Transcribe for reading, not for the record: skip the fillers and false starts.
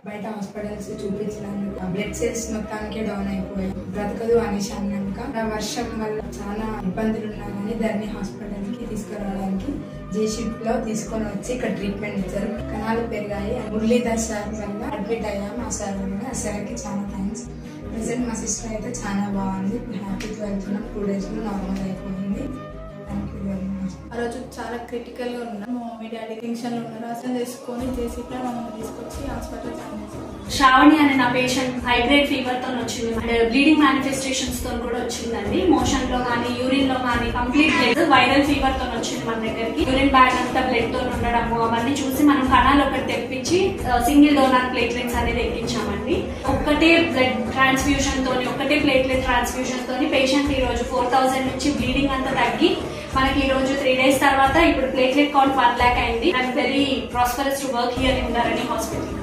బయట హాస్పిటల్స్ చూపించడానికి blood cells మొత్తానికే డౌన్ అయిపోయాయి. బ్రతకదు అనేసి అన్నాక వర్షం వల్ల చాలా ఇబ్బందులు ఉన్నా కానీ ధర్ని హాస్పిటల్ కి తీసుకురావడానికి జేషిప్ లో తీసుకొని వచ్చి ఇక్కడ ట్రీట్మెంట్ ఇచ్చారు. కణాలు పెరిగాయి. మురళీధర్ సార్ వల్ల అడ్మిట్ అయ్యాము. ఆ సార్ వల్ల ఆ సార్కి చాలా థ్యాంక్స్. ప్రెసెంట్ మా సిస్టర్ అయితే చాలా బాగుంది. హ్యాపీగా వెళ్తున్నాం. 2 days లో నార్మల్ అయిపోయింది. Thank you very much. ఆ రోజు చాలా క్రిటికల్ గా ఉన్నాము. మీ డాడీ టెన్షన్ లో ఉన్నారు. అసలు చేసుకొని జేసీపీ మమ్మల్ని తీసుకొచ్చి హాస్పిటల్ జాయిన్ చేశారు. శ్రావణి అనే నా పేషెంట్ హై గ్రేడ్ ఫీవర్ తో వచ్చింది. బ్లీడింగ్ మేనిఫెస్టేషన్స్ తో కూడా వచ్చిందండి. మోషన్ లో కానీ యూరిన్ లో కానీ కంప్లీట్ బ్లడ్ వైరల్ ఫీవర్ తో వచ్చింది మన దగ్గరికి. యూరిన్ బ్యాగ్ అంతా బ్లడ్ తో ఉండడము అవన్నీ చూసి మనం కణాలు ఒకటి తెప్పించి సింగిల్ డోనర్ ప్లేట్లెట్స్ అనేది ఎక్కించామండి. ఒక్కటే బ్లడ్ ట్రాన్స్ఫ్యూషన్ తోని ఒకటే ప్లేట్లెట్ ట్రాన్స్ఫ్యూషన్ తోని పేషెంట్ ఈ రోజు 4000 నుంచి బ్లీడింగ్ అంతా తగ్గి మనకి ఈ రోజు 3 days తర్వాత ఇప్పుడు ప్లేట్లెట్ కౌంట్ 1 lakh అయింది. I'm very prosperous to work here in Dharani hospital.